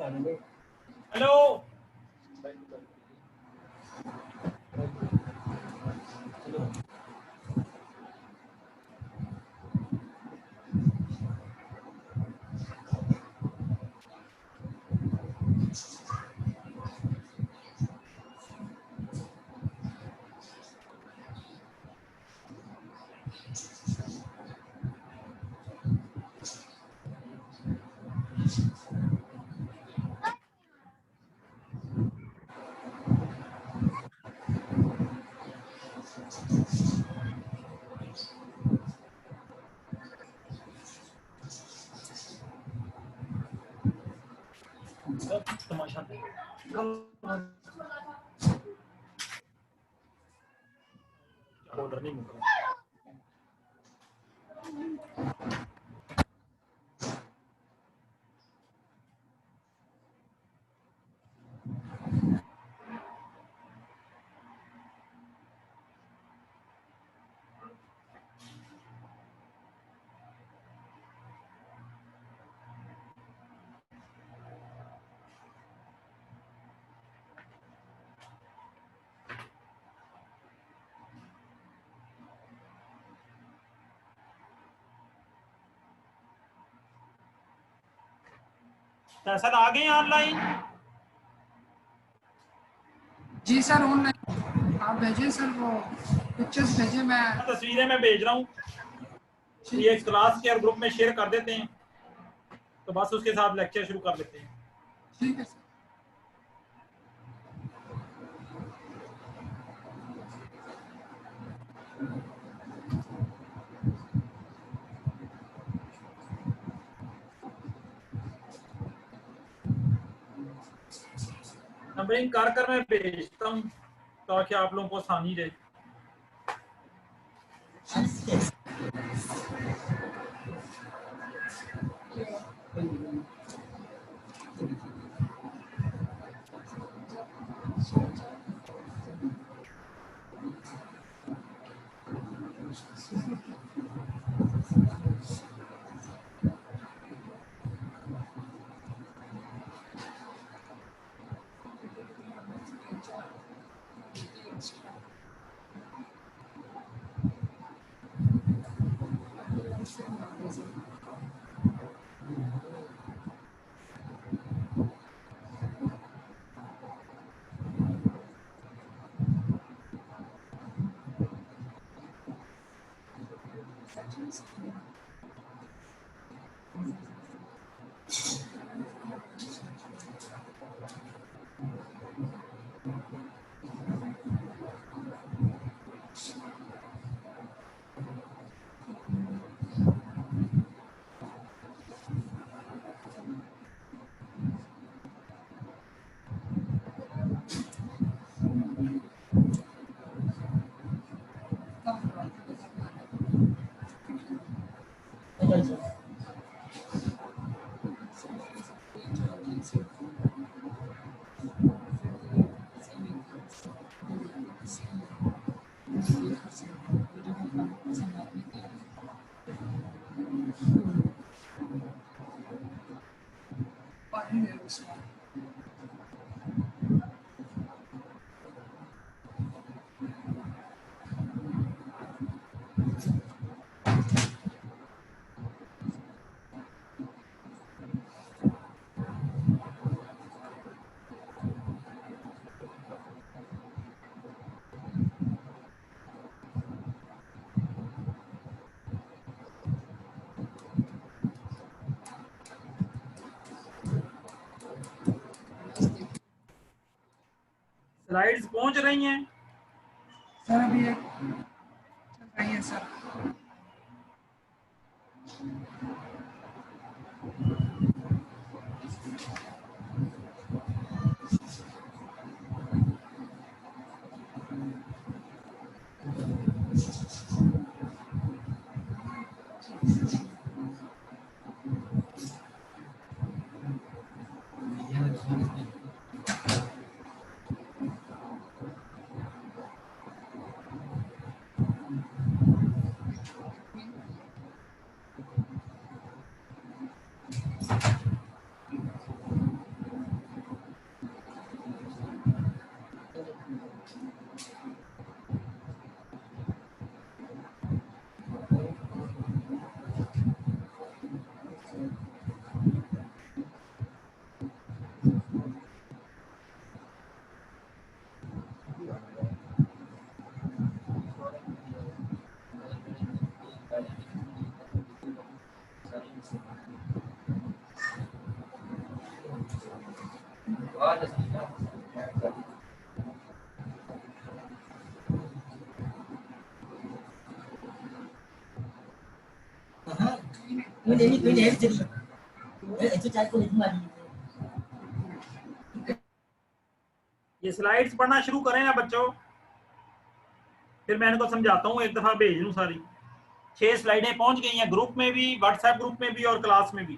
Hello तमाशा order नहीं मिल रहा। Sir आ गए ऑनलाइन? जी सर ऑनलाइन आप भेजें सर, वो पिक्चर्स भेजें। मैं तस्वीरें मैं भेज रहा हूँ, ये क्लास के और ग्रुप में शेयर कर देते हैं, तो बस उसके साथ लेक्चर शुरू कर लेते हैं। ठीक है सर। नंबरिंग कर मैं भेजता हूँ ताकि आप लोगों को आसानी रहे। स्लाइड्स पहुंच रही हैं सर? अभी एक चल रही है सर। ये स्लाइड्स पढ़ना शुरू करें ना बच्चों, फिर मैं इनको समझाता हूँ, एक दफा भेज दूँ सारी। 6 स्लाइडें पहुंच गई हैं, ग्रुप में भी, व्हाट्सएप ग्रुप में भी और क्लास में भी।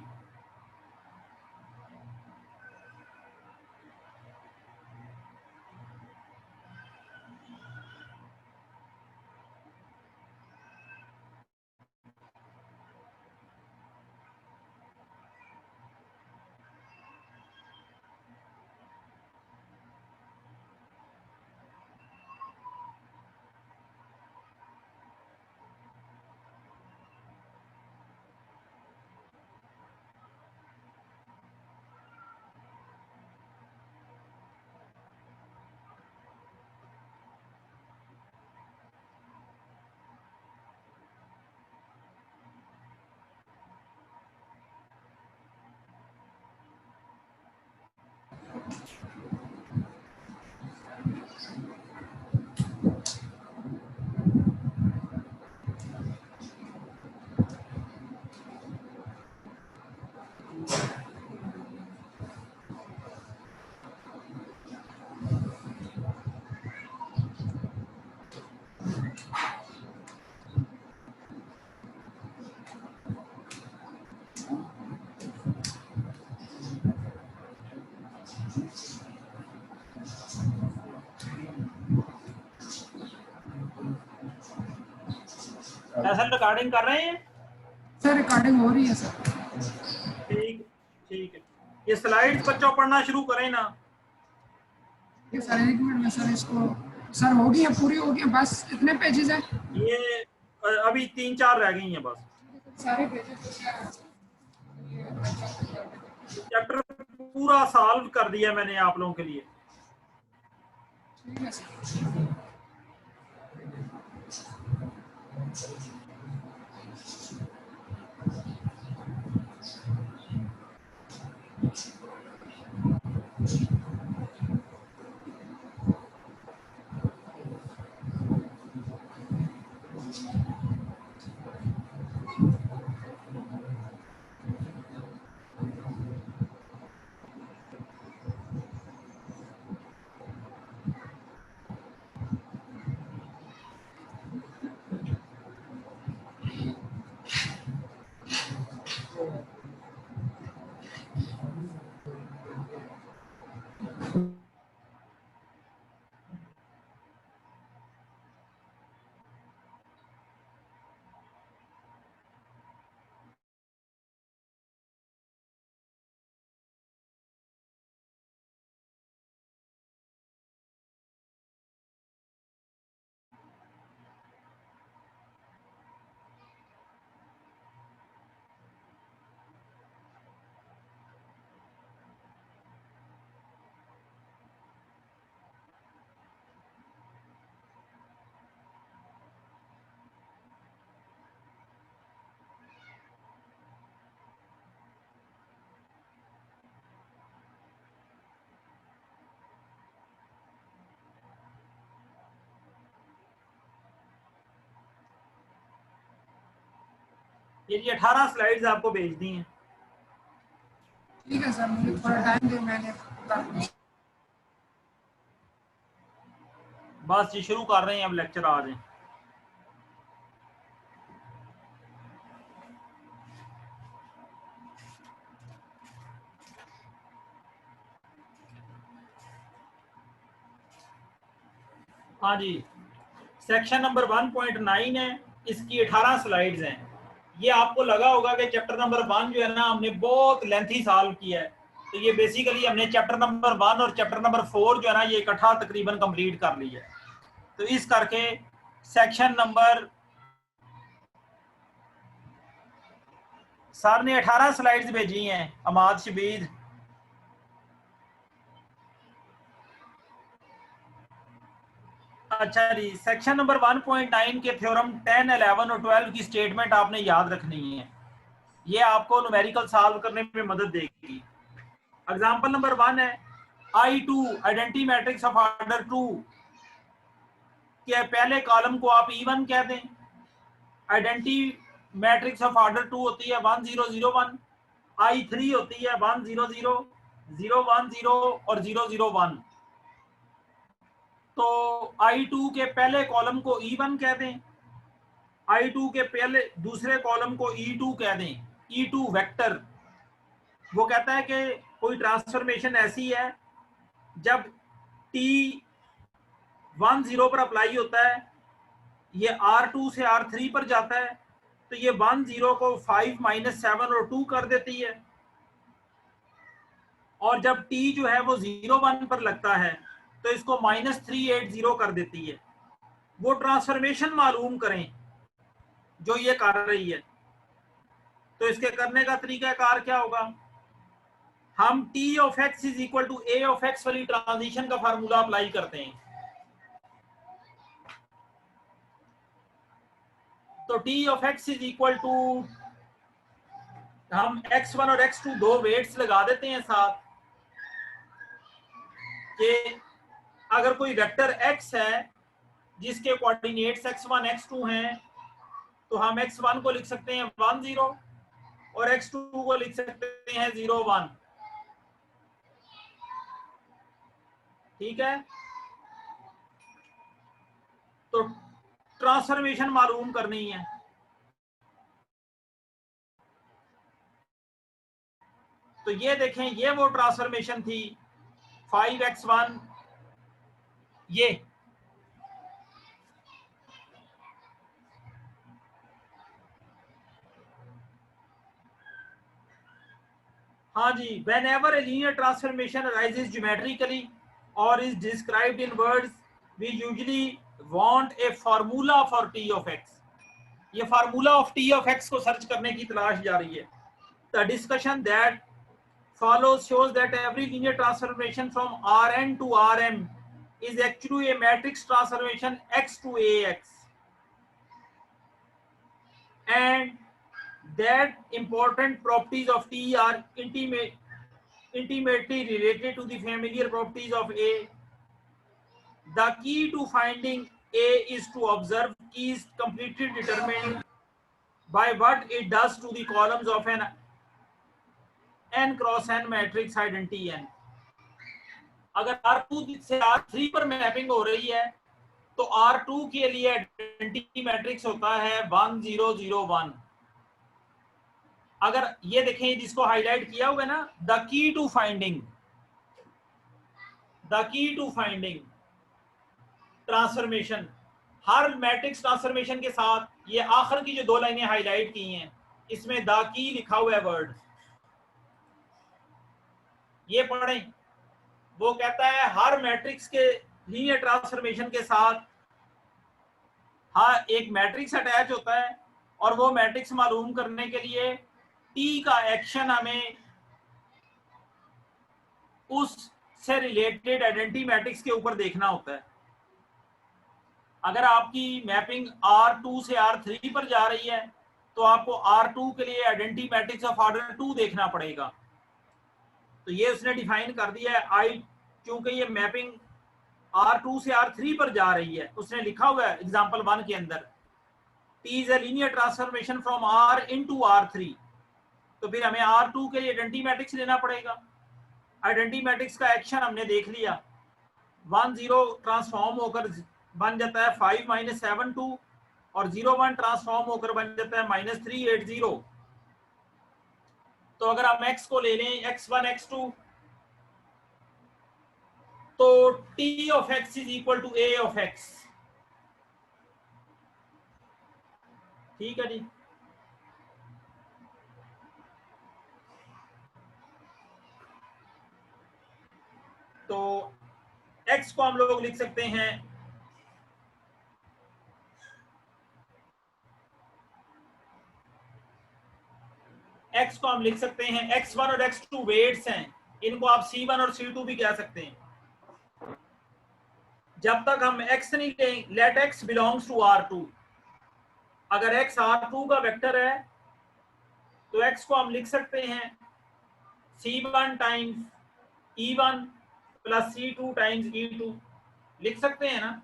ऐसा रिकॉर्डिंग कर रहे हैं सर? रिकॉर्डिंग हो रही है सर। ठीक ठीक है। ये स्लाइड्स बच्चों पढ़ना शुरू करें ना। ये सर 1 मिनट में सर इसको, सर हो गई है, पूरी हो गई है, बस इतने पेजेस हैं? ये अभी 3-4 रह गई हैं बस। सारे पेजेस चैप्टर पूरा सॉल्व कर दिया मैंने आप लोगों के लिए। ठीक है सर। ये 18 स्लाइड्स आपको भेज दी हैं। ठीक है सर, मुझे थोड़ा टाइम दे, मैंने कर दूँ। बस जी शुरू कर रहे हैं, अब लेक्चर आ जाए। हाँ जी, सेक्शन नंबर 1.9 है, इसकी 18 स्लाइड्स हैं। ये आपको लगा होगा कि चैप्टर नंबर 1 जो है ना, हमने बहुत लेंथी सॉल्व किया है। तो ये बेसिकली हमने चैप्टर नंबर 1 और चैप्टर नंबर 4 जो है ना, ये इकट्ठा तकरीबन कंप्लीट कर लिया है। तो इस करके सेक्शन नंबर, सर ने 18 स्लाइड्स भेजी हैं, अमाद शबीर। अच्छा जी, सेक्शन नंबर 1.9 के थ्योरम 10, 11 और 12 की स्टेटमेंट आपने याद रखनी है। ये आपको न्यूमेरिकल सॉल्व करने में मदद देगी। एग्जांपल नंबर 1 है, I2 identity matrix of order 2 के पहले कॉलम को आप E1 कह दें। आइडेंटिटी मैट्रिक्स ऑफ ऑर्डर 2 होती है 1 0 0 1। I3 होती है 1 0 0 0 1 0 और 0 0 1। तो I2 के पहले कॉलम को E1 कह दें, I2 के पहले दूसरे कॉलम को E2 कह दें। E2 वेक्टर वो कहता है कि कोई ट्रांसफॉर्मेशन ऐसी है जब T 1 0 पर अप्लाई होता है, ये R2 से R3 पर जाता है, तो ये 1 0 को 5 -7 और 2 कर देती है, और जब T जो है वो 0 1 पर लगता है तो इसको -3 8 0 कर देती है। वो ट्रांसफॉर्मेशन मालूम करें जो ये कर रही है। तो इसके करने का तरीका कार क्या होगा, हम T of x is equal to A of x वाली ट्रांजिशन का फार्मूला अप्लाई करते हैं। तो T of x is equal to, हम x1 और x2 दो वेट्स लगा देते हैं साथ, कि अगर कोई वेक्टर x है जिसके कोऑर्डिनेट्स x1 x2 हैं, तो हम x1 को लिख सकते हैं 1 0 और x2 को लिख सकते हैं 0 1। ठीक है, तो ट्रांसफॉर्मेशन मालूम करनी है। तो ये देखें, ये वो ट्रांसफॉर्मेशन थी 5x1, ये हाँ जी, whenever a linear transformation arises geometrically or is described in words, we usually want a formula for T of x। ये formula of T of x को सर्च करने की तलाश जारी है। The discussion that follows shows that every linear transformation from Rn to Rm is actually a matrix transformation x to Ax, and that important properties of T are intimately related to the familiar properties of A. The key to finding A is to observe keys completely determined by what it does to the columns of an n cross n matrix identity n। अगर R2 से R3 पर mapping हो रही है तो R2 के लिए identity matrix होता है 1 0 0 1। अगर ये देखें जिसको हाईलाइट किया हुआ है ना, the key to finding transformation, हर मैट्रिक्स ट्रांसफॉर्मेशन के साथ ये आखिर की जो दो लाइनें हाईलाइट की हैं, इसमें द की लिखा हुआ है वर्ड, ये पढ़ें। वो कहता है हर मैट्रिक्स के लीनियर ट्रांसफॉर्मेशन के साथ हाँ एक मैट्रिक्स अटैच होता है, और वो मैट्रिक्स मालूम करने के लिए टी का एक्शन हमें उससे रिलेटेड आइडेंटिटी मैट्रिक्स के ऊपर देखना होता है। अगर आपकी मैपिंग R2 से R3 पर जा रही है तो आपको R2 के लिए आइडेंटिटी मैट्रिक्स ऑफ ऑर्डर 2 देखना पड़ेगा। तो ये उसने डिफाइन कर दिया है आई, क्योंकि ये मैपिंग R2 से R3 पर जा रही है, उसने लिखा हुआ है एग्जांपल 1 के अंदर T is a linear transformation from R into R3। तो फिर हमें R2 के लिए आइडेंटिटी मैट्रिक्स लेना पड़ेगा। आइडेंटिटी मैट्रिक्स का एक्शन हमने देख लिया, 1 0 ट्रांसफॉर्म होकर बन जाता है 5 -7 2, और 0 1 ट्रांसफॉर्म होकर बन जाता है -3 8 0। तो अगर हम x को ले लें x1 x2, तो T of x is equal to A of x। ठीक है जी, तो x को हम लोग लिख सकते हैं x1 और x2 वेट्स हैं, इनको आप C1 और C2 भी कह सकते हैं। जब तक हम x नहीं लें, late x belongs to R2। अगर x R2 का वेक्टर है तो x को हम लिख सकते हैं C1 times E1 plus C2 times E2 लिख सकते हैं ना।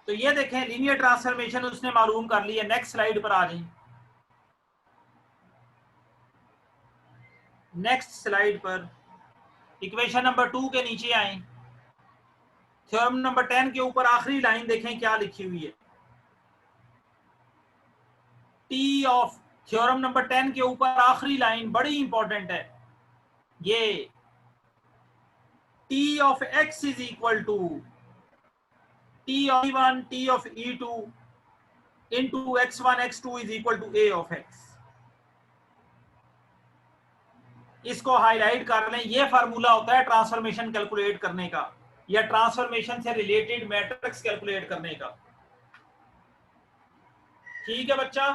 तो ये देखें लीनियर ट्रांसफॉर्मेशन उसने मालूम कर ली है। नेक्स्ट स्लाइड पर आ जाए। नेक्स्ट स्लाइड पर इक्वेशन नंबर 2 के नीचे आए। थ्योरम नंबर 10 के ऊपर आखिरी लाइन देखें क्या लिखी हुई है। टी ऑफ थ्योरम नंबर 10 के ऊपर आखिरी लाइन बड़ी इंपॉर्टेंट है। ये T of X is equal to T of E1 T of E2 into x1 x2 is equal to a of x। इसको हाईलाइट कर लें। ये फार्मूला होता है ट्रांसफॉर्मेशन कैलकुलेट करने का या ट्रांसफॉर्मेशन से रिलेटेड मैट्रिक्स कैलकुलेट करने का। ठीक है बच्चा,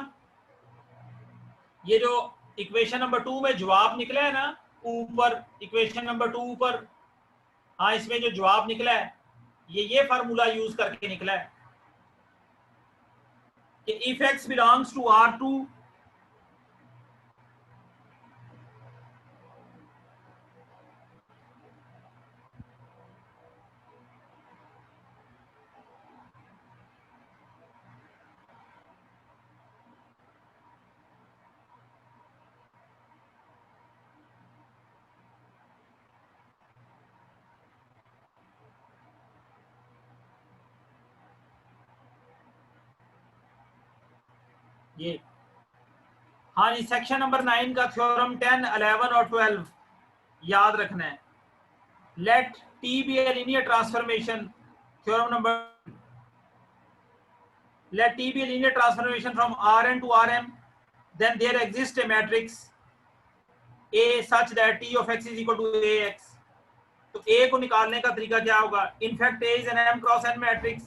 ये जो इक्वेशन नंबर 2 में जवाब निकला है ना ऊपर, इक्वेशन नंबर 2 ऊपर, हाँ इसमें जो जवाब निकला है ये फार्मूला यूज करके निकला है कि if x belongs to R2 ये, हाँ जी सेक्शन नंबर 9 का थ्योरम 10, 11 और 12 याद रखना है। Let T be a linear transformation, theorem number let T be a linear transformation from Rn to Rm, then there exists a matrix A such that T of x is equal to Ax। तो A को निकालने का तरीका क्या होगा? In fact, A is an M cross N matrix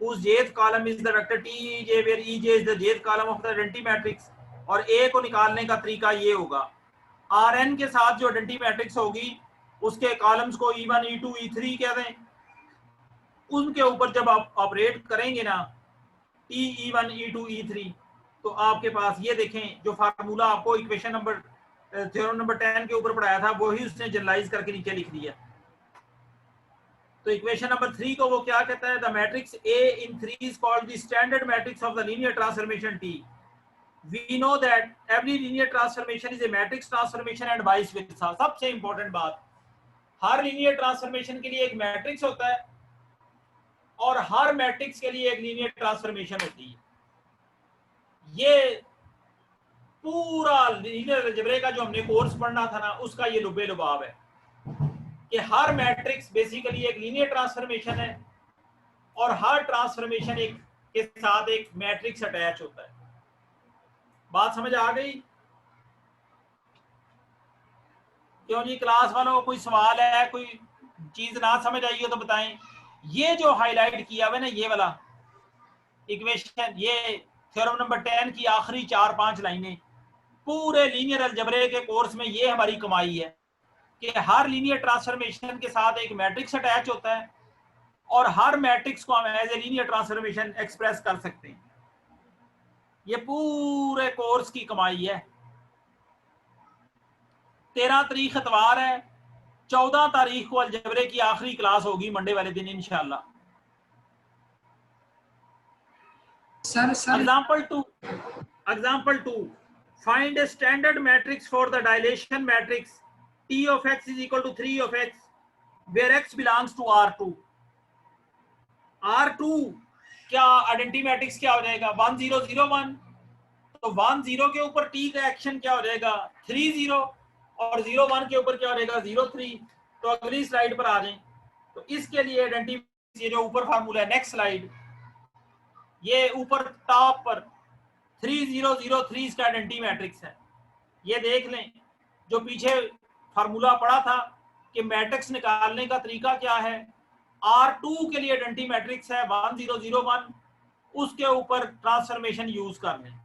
whose jth column is the vector Tej, where Ej is the jth column of the identity matrix। और A को निकालने का तरीका ये होगा, Rn के साथ जो आइडेंटिटी मैट्रिक्स होगी उसके कॉलम्स को E1 E2 E3 कह दें। उनके ऊपर जब आप ऑपरेट करेंगे ना E1 E2 E3, तो आपके पास ये देखें जो फार्मूला आपको इक्वेशन नंबर थ्योरम नंबर 10 के ऊपर पढ़ाया था वही उसने जनरलाइज करके नीचे लिख दिया। तो इक्वेशन नंबर 3 को वो क्या कहता है? The matrix A in 3 is called the standard matrix of the linear transformation T। We know that every linear transformation is a matrix transformation and vice versa। सबसे इंपॉर्टेंट बात, हर लीनियर ट्रांसफॉर्मेशन के लिए एक मैट्रिक्स होता है और हर matrix के लिए एक लीनियर ट्रांसफॉर्मेशन होती है। ये पूरा लीनियर अलजेब्रा का जो हमने कोर्स पढ़ना था ना उसका ये लुबे लुबाब है कि हर मैट्रिक्स बेसिकली एक लीनियर ट्रांसफॉर्मेशन है और हर ट्रांसफॉर्मेशन एक के साथ एक मैट्रिक्स अटैच होता है। बात समझ आ गई? क्यों जी क्लास वालों को कोई सवाल है, कोई चीज ना समझ आई हो तो बताएं। ये जो हाईलाइट किया हुआ है ना ये वाला इक्वेशन, ये थ्योरम नंबर 10 की आखिरी 4-5 लाइनें पूरे लीनियर अलजेब्रा के कोर्स में ये हमारी कमाई है कि हर लीनियर ट्रांसफॉर्मेशन के साथ एक मैट्रिक्स अटैच होता है और हर मैट्रिक्स को हम as a linear transformation express कर सकते हैं। ये पूरे कोर्स की कमाई है। 13 तारीख इतवार है, 14 तारीख को अलजेब्रे की आखिरी क्लास होगी मंडे वाले दिन इंशाल्लाह। Example 2, find a standard matrix for the dilation matrix T of x is equal to 3 of x where x belongs to R2। R2 क्या आइडेंटिटी मैट्रिक्स क्या हो जाएगा? 1 0 0 1। तो 1 0 के ऊपर T का एक्शन क्या हो जाएगा? 3 0 और 0 1 के ऊपर क्या हो जाएगा? 0 3। तो अगली स्लाइड पर आ जाएं। तो इसके लिए आइडेंटिटी, ये जो ऊपर फार्मूला है, नेक्स्ट स्लाइड, ये ऊपर टॉप पर 3 0 0 3 इसका आइडेंटिटी मैट्रिक्स है। ये देख लें जो पीछे फार्मूला पढ़ा था कि मैट्रिक्स निकालने का तरीका क्या है। R2 के लिए आइडेंटिटी मैट्रिक्स है 1001, उसके ऊपर ट्रांसफॉर्मेशन यूज कर लें।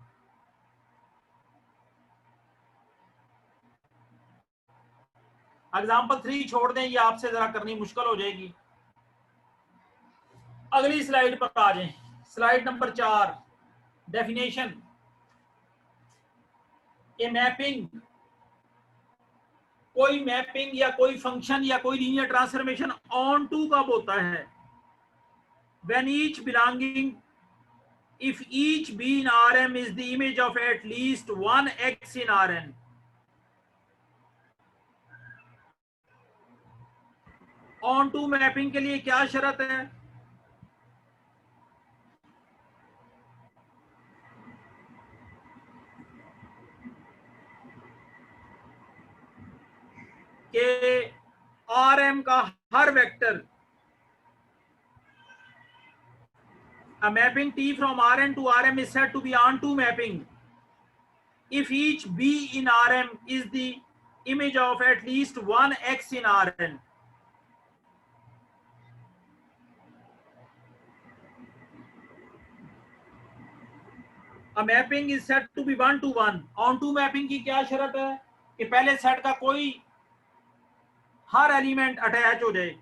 एग्जाम्पल 3 छोड़ दें, ये आपसे जरा करनी मुश्किल हो जाएगी। अगली स्लाइड पर आ जाएं, slide number 4, definition. A mapping, कोई मैपिंग या कोई फंक्शन या कोई लीनियर ट्रांसफॉर्मेशन ऑन टू कब होता है? When each belonging, if each b in Rm is the image of at least one x in Rn. Onto mapping के लिए क्या शर्त है? कि Rm का हर vector, a mapping T from Rn to Rm is said to be onto mapping if each b in Rm is the image of at least one x in Rn. A mapping is said to be one to one. onto mapping की क्या शर्त है? कि पहले set का कोई हर element attach हो जाए,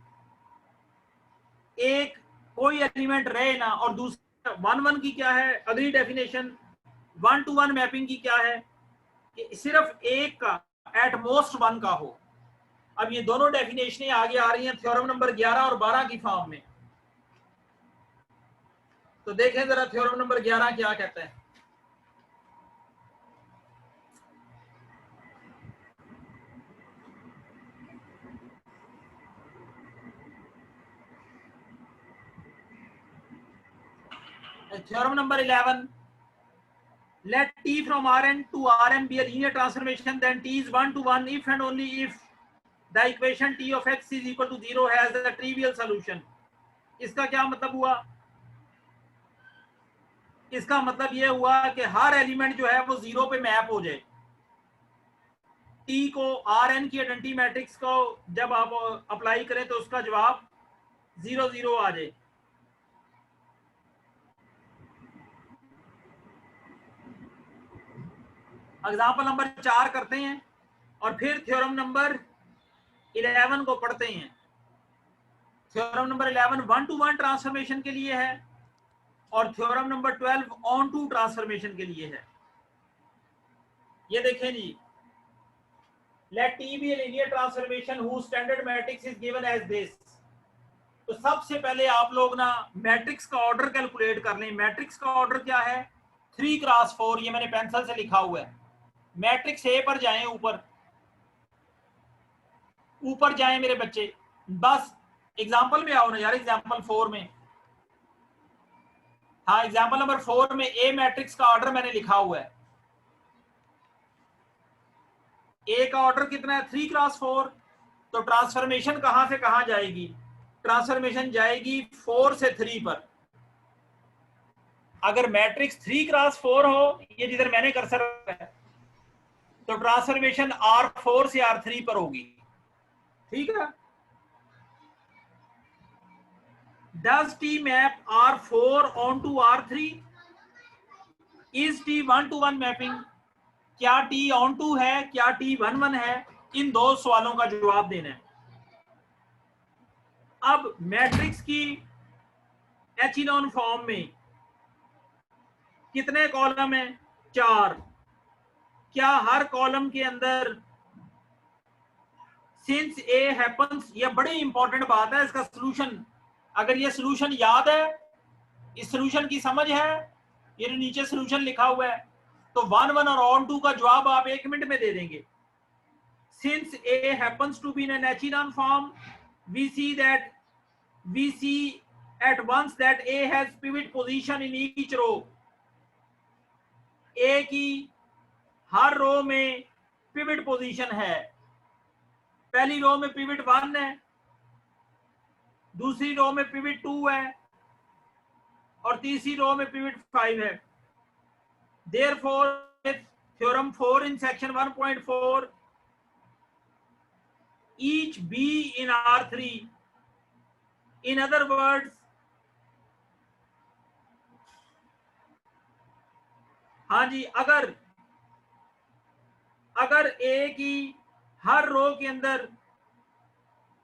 एक कोई एलिमेंट रहे ना, और दूसरा वन वन की क्या है अगली definition? One to one mapping की क्या है? कि सिर्फ एक का एट मोस्ट वन का हो। अब ये दोनों डेफिनेशनें आगे आ रही हैं थ्योरम नंबर 11 और 12 की फॉर्म में। तो देखें जरा थ्योरम नंबर 11 क्या कहता है। Theorem number 11, let T from Rn to Rm be a linear transformation, then T is 1 to 1 if and only if the equation T of x is equal to 0 has a trivial solution. इसका क्या मतलब हुआ? इसका मतलब यह हुआ कि हर element जो है वो 0 पे मैप हो जाए। T को Rn की आइडेंटिटी मैट्रिक्स को जब आप अप्लाई करें तो उसका जवाब 0 0 आ जाए। एग्जाम्पल नंबर 4 करते हैं और फिर थ्योरम नंबर 11 को पढ़ते हैं। Theorem number 11 one to one transformation के लिए है और theorem number 12 onto transformation के लिए है। ये देखें जी, let T be a linear transformation whose standard matrix is given as this. तो सबसे पहले आप लोग ना मैट्रिक्स का ऑर्डर कैलकुलेट कर लें। मैट्रिक्स का ऑर्डर क्या है? 3 क्रॉस 4, ये मैंने पेंसिल से लिखा हुआ है। मैट्रिक्स ए पर जाएं, ऊपर जाएं मेरे बच्चे, बस एग्जाम्पल में आओ ना यार, एग्जाम्पल 4 में। हाँ, एग्जाम्पल नंबर 4 में ए मैट्रिक्स का ऑर्डर मैंने लिखा हुआ है। ए का ऑर्डर कितना है? 3 क्रॉस 4। तो ट्रांसफॉर्मेशन कहां से कहां जाएगी? ट्रांसफॉर्मेशन जाएगी 4 से 3 पर। अगर मैट्रिक्स 3 क्रॉस 4 हो, ये जिधर मैंने कर्सर है, तो ट्रांसफॉर्मेशन R4 से R3 पर होगी। ठीक है? Does T map R4 onto R3? Is T 1 to 1 mapping? क्या T on to है, क्या T 1 1 है? इन दो सवालों का जवाब देना है। अब मैट्रिक्स की एचिलॉन फॉर्म में कितने कॉलम हैं? 4। क्या हर कॉलम के अंदर सिंस ए हैपन्स, ये बड़ी इंपॉर्टेंट बात है, इसका सॉल्यूशन, अगर ये सॉल्यूशन याद है, इस सॉल्यूशन की समझ है, ये नीचे सॉल्यूशन लिखा हुआ है, तो 1 1 और ऑन टू का जवाब आप 1 मिनट में दे देंगे। Since A happens to be in an echelon form, we see at once that A has pivot position in each row. A की हर रो में पिवट पोजीशन है। पहली रो में पिवट 1 है, दूसरी रो में पिवट 2 है और तीसरी रो में पिवट 5 है। Therefore, theorem 4 in section 1.4, each B in R3 in other words, हाँ जी, अगर ए की हर रो के अंदर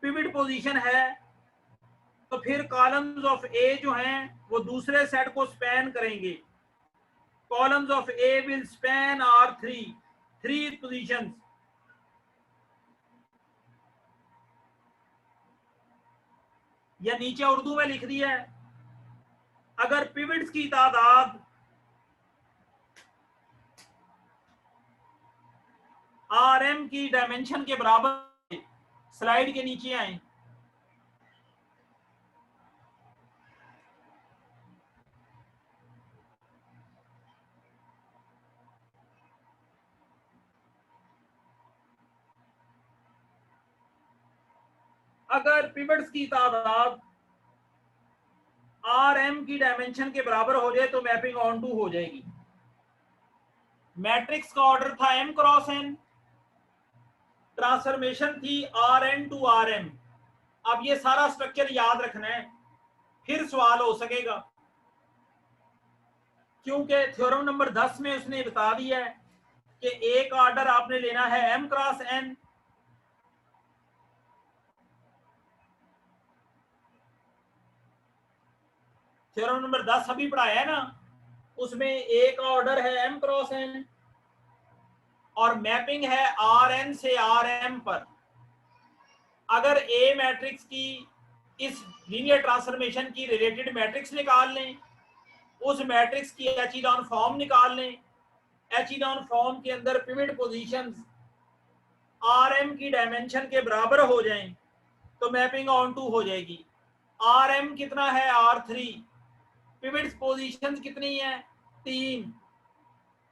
पिवट पोजीशन है तो फिर कॉलम्स ऑफ ए जो हैं वो दूसरे सेट को स्पैन करेंगे. Columns of A will span R three positions. या नीचे उर्दू में लिख दिया है, अगर पिवट्स की तादाद आर एम की डायमेंशन के बराबर, स्लाइड के नीचे आए, अगर पिवट्स की तादाद आर एम की डायमेंशन के बराबर हो जाए तो मैपिंग ऑन टू हो जाएगी. मैट्रिक्स का ऑर्डर था एम क्रॉस एन, ट्रांसफॉर्मेशन थी R N to are M. अब ये सारा स्ट्रक्चर याद रखना है, फिर सवाल हो सकेगा, क्योंकि थ्योरम नंबर 10 में उसने बता दिया है कि एक ऑर्डर आपने लेना है M cross N. Theorem number 10 अभी पढ़ाया है ना, उसमें एक ऑर्डर है एम क्रॉस एन और मैपिंग है आर एन से आर एम पर. अगर ए मैट्रिक्स की इस लीनियर ट्रांसफॉर्मेशन की रिलेटेड मैट्रिक्स निकाल लें, उस मैट्रिक्स की एचेलॉन फॉर्म निकाल लें, एचेलॉन फॉर्म के अंदर पिवट पोजीशंस आर एम की डायमेंशन के बराबर हो जाएं तो मैपिंग ऑन टू हो जाएगी. आर एम कितना है, R3, पिवट्स पोजीशंस कितनी है, 3,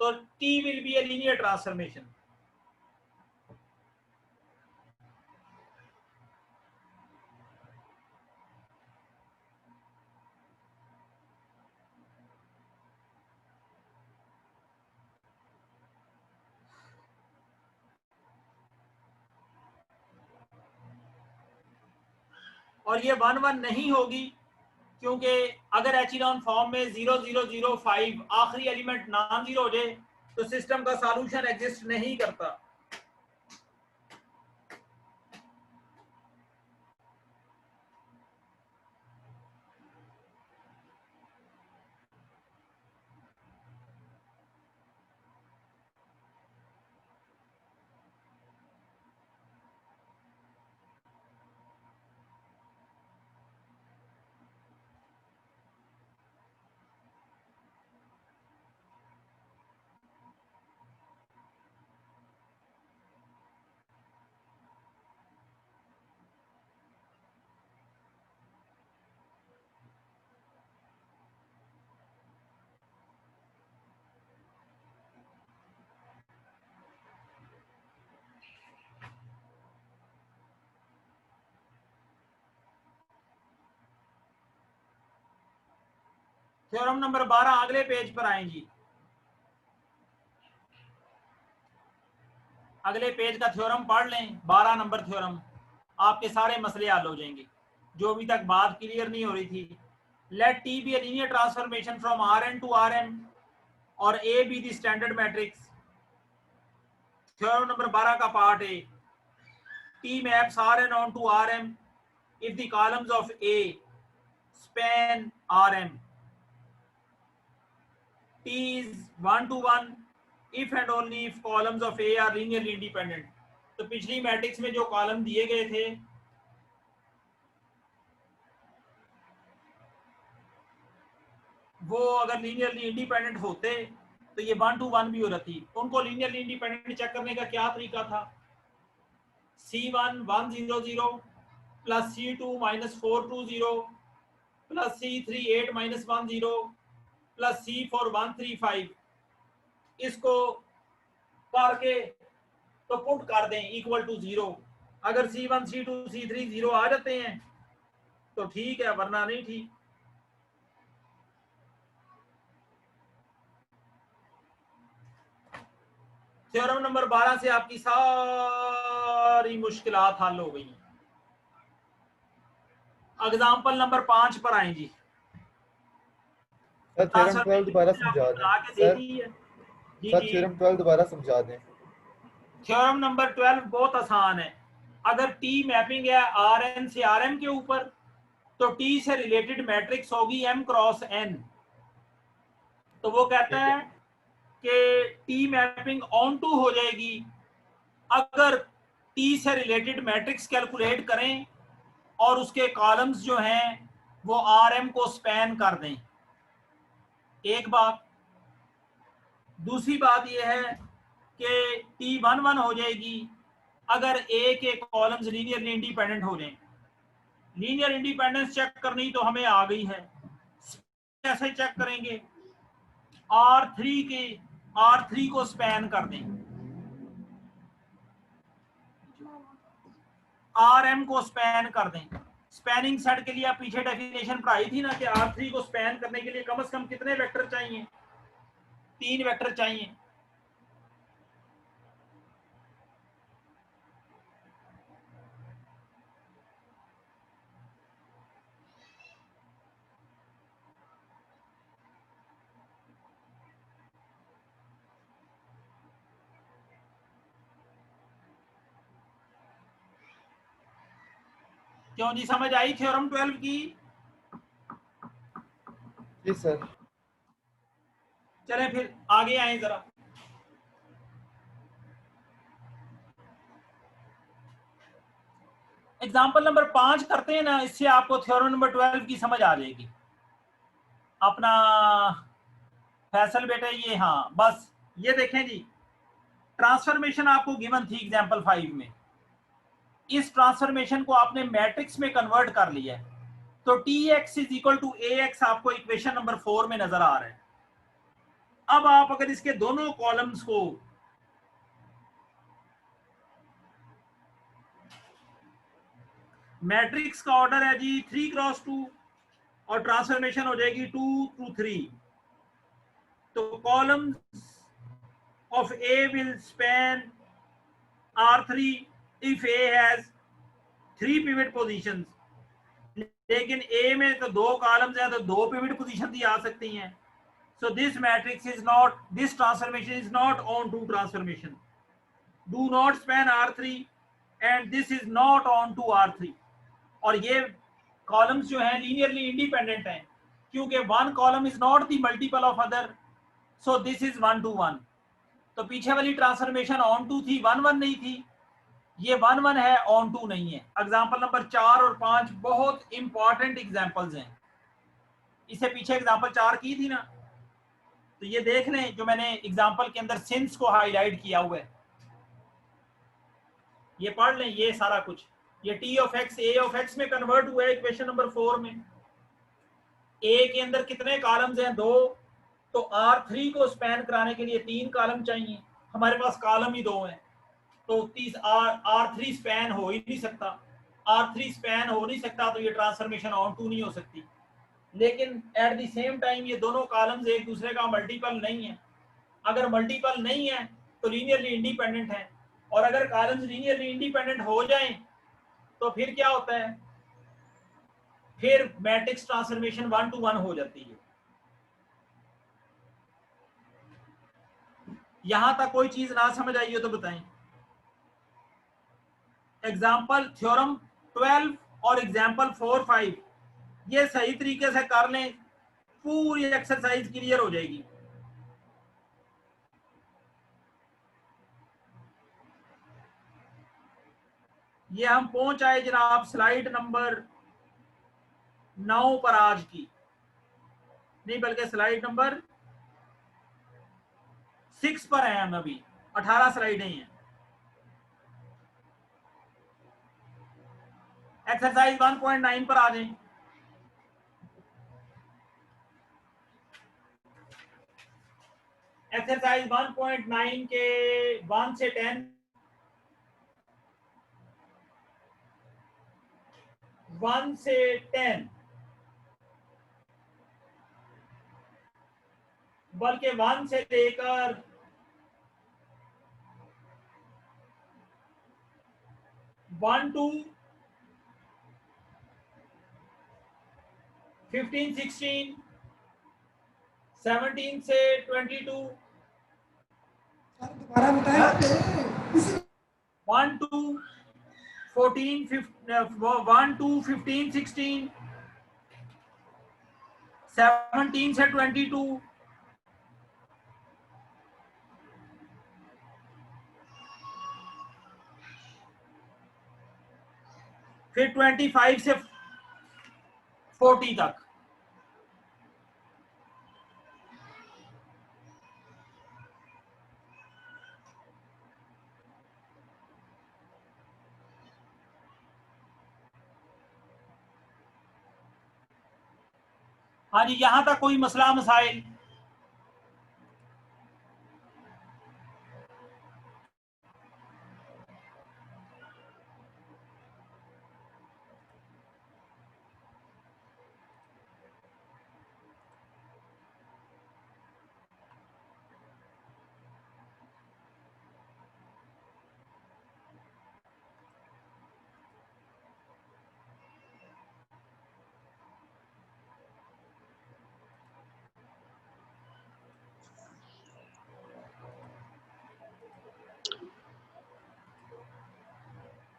तो T will be a linear transformation. और ये 1 1 नहीं होगी, क्योंकि अगर एचेलॉन फॉर्म में 0 0 0 5 आखिरी एलिमेंट नॉन जीरो हो जाए तो सिस्टम का सॉल्यूशन एग्जिस्ट नहीं करता. थ्योरम नंबर 12 अगले पेज पर आए जी. अगले पेज का थ्योरम पढ़ लें, 12 नंबर थ्योरम, आपके सारे मसले हल हो जाएंगे जो अभी तक बात क्लियर नहीं हो रही थी. Let T be a linear transformation from R N to are M और A be the standard matrix. Theorem number 12 का part A, T maps R N onto R are एम if the columns of A span Rm. T is 1 to 1 if and only if columns of A are linearly independent. तो पिछली matrix में जो column दिए गए थे वो अगर लीनियरली इंडिपेंडेंट होते तो ये 1 to 1 भी हो रही. उनको लीनियरली इंडिपेंडेंट चेक करने का क्या तरीका था, C1 1 0 0 plus C2 -4 2 0 plus C3 8 -1 0 plus C4 1 3 5. इसको करके तो पुट कर दें इक्वल टू 0. अगर C1 C2 C3 0 आ जाते हैं तो ठीक है, वरना नहीं ठीक. थ्योरम नंबर 12 से आपकी सारी मुश्किलात हल हो गई. एग्जाम्पल नंबर 5 पर आए जी। सर थ्योरम 12 दोबारा समझा दें। बना के दे सर दी है जी सर जी। थ्योरम 12 दोबारा समझा दें। थ्योरम नंबर 12 बहुत आसान है। अगर टी मैपिंग है आर एन से आर एम के ऊपर, तो टी से रिलेटेड मैट्रिक्स होगी एम क्रॉस एन। तो वो कहता ठीक है। है कि टी मैपिंग ऑन टू हो जाएगी अगर टी से रिलेटेड मैट्रिक्स कैलकुलेट करें और उसके कॉलम्स जो हैं वो आर एम को स्पैन कर दें। एक बात। दूसरी बात यह है कि टी वन वन हो जाएगी अगर ए के कॉलम्स लीनियरली इंडिपेंडेंट हो जाएं। लीनियर इंडिपेंडेंस चेक करनी तो हमें आ गई है। कैसे चेक करेंगे? R3 को स्पैन कर दें, RM को स्पैन कर दें। स्पैनिंग सेट के लिए आप पीछे डेफिनेशन पढ़ाई थी ना कि R3 को स्पैन करने के लिए कम से कम कितने वेक्टर चाहिए? 3 वेक्टर चाहिए। क्यों जी, समझ आई थ्योरम 12 की? जी सर। चलें फिर आगे आए जरा। एग्जाम्पल नंबर 5 करते हैं ना, इससे आपको थ्योरम नंबर 12 की समझ आ जाएगी। अपना फैसल बेटे ये, हाँ बस ये देखें जी, ट्रांसफॉर्मेशन आपको गिवन थी एग्जाम्पल 5 में। इस ट्रांसफॉर्मेशन को आपने मैट्रिक्स में कन्वर्ट कर लिया है, तो T X is equal to A X आपको इक्वेशन नंबर 4 में नजर आ रहा है। अब आप अगर इसके दोनों कॉलम्स को मैट्रिक्स का ऑर्डर है जी 3x2 और ट्रांसफॉर्मेशन हो जाएगी 2 to 3, तो columns of A will span R3 if A has 3 pivot positions। लेकिन ए में तो 2 कॉलम्स हैं तो 2 पिवट पोजीशन ही आ सकती हैं। So this matrix is not, this transformation is not onto transformation, do not span R3 and this is not onto R3। और ये कॉलम्स जो हैं लीनियरली इंडिपेंडेंट हैं क्योंकि one column is not the multiple of other, so this is 1 to 1। तो पीछे वाली transformation on to थी, 1 1 नहीं थी, ये 1 1 है, ऑन टू नहीं है। एग्जाम्पल नंबर 4 और 5 बहुत इंपॉर्टेंट एग्जाम्पल्स हैं। इससे पीछे एग्जाम्पल 4 की थी ना, तो ये देख लें जो मैंने एग्जाम्पल के अंदर सिंस को हाईलाइट किया हुआ है, ये पढ़ लें ये सारा कुछ। ये T of x A of x में कन्वर्ट हुआ है इक्वेशन नंबर 4 में। ए के अंदर कितने कॉलम्स हैं? 2, तो R3 को स्पैन कराने के लिए 3 कॉलम चाहिए, हमारे पास कॉलम ही 2 हैं, तो R3 स्पैन हो ही नहीं सकता। R3 स्पैन हो नहीं सकता तो ये ट्रांसफॉर्मेशन ऑन टू नहीं हो सकती। लेकिन एट द सेम टाइम ये दोनों कॉलम्स एक दूसरे का मल्टीपल नहीं है। अगर मल्टीपल नहीं है तो लीनियरली इंडिपेंडेंट है, और अगर कॉलम्स लीनियरली इंडिपेंडेंट हो जाएं तो फिर क्या होता है? फिर मैट्रिक्स ट्रांसफॉर्मेशन 1 to 1 हो जाती है। यहां तक कोई चीज ना समझ आई हो तो बताएं। एग्जाम्पल थ्योरम 12 और एग्जाम्पल 4 5 ये सही तरीके से कर लें, पूरी एक्सरसाइज क्लियर हो जाएगी। ये हम पहुंच आए जनाब स्लाइड नंबर 9 पर आज की, नहीं बल्कि स्लाइड नंबर 6 पर हैं हम अभी, 18 स्लाइडें हैं। एक्सरसाइज 1.9 पर आ जाएं। एक्सरसाइज 1.9 के 1 से 10, 1 से 10, बल्कि 1 से लेकर 1 to 15 16 17 से 22 सर दोबारा बताएं। 1 2 14 1 2 15 16 17 से 22 फिर 25 से 40 तक। हाँ जी, यहां तक कोई मसला मसाइल?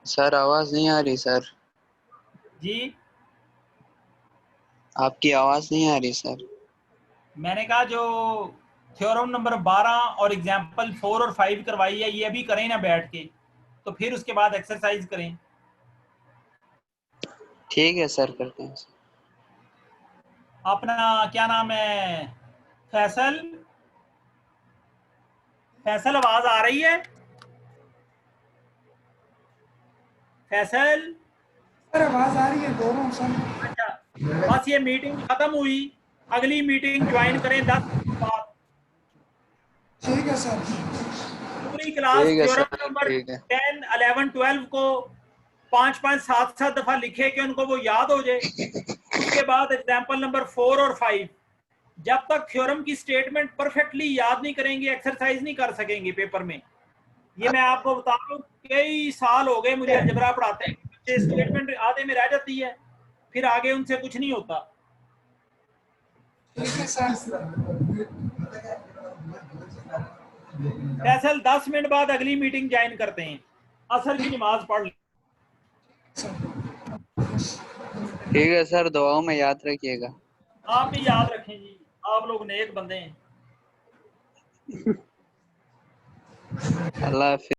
सर आवाज नहीं आ रही सर, जी आपकी आवाज नहीं आ रही सर। मैंने कहा जो थ्योरम नंबर 12 और एग्जाम्पल 4 और 5 करवाई है, ये भी करें ना बैठ के, तो फिर उसके बाद एक्सरसाइज करें। ठीक है सर, करते हैं सर। अपना क्या नाम है? फैसल, फैसल आवाज आ रही है? फैसल, सर आवाज आ रही है, बोल रहा हूँ सर। अच्छा, बस ये मीटिंग खत्म हुई, अगली मीटिंग ज्वाइन करें 10 मिनट बाद। ठीक है सर। पूरी क्लास ठीक है थ्योरम सर, नंबर ठीक है। 10 11 12 को 5 7 दफा लिखे कि उनको वो याद हो जाए। उसके बाद एग्जाम्पल नंबर 4 और 5, जब तक थ्योरम की स्टेटमेंट परफेक्टली याद नहीं करेंगे एक्सरसाइज नहीं कर सकेंगे पेपर में। ये मैं आपको बता रहा हूँ, कई साल हो गए मुझे अलजबरा पढ़ाते हैं, बच्चे स्टेटमेंट आधे में रह जाती है, फिर आगे उनसे कुछ नहीं होता। ठीक है सर। फैसल 10 मिनट बाद अगली मीटिंग ज्वाइन करते हैं, असर की नमाज पढ़ ली। ठीक है सर, दुआओं में याद रखिएगा। आप भी याद रखें जी, आप लोग नेक बंदे हैं। अल्लाह हाफिज़।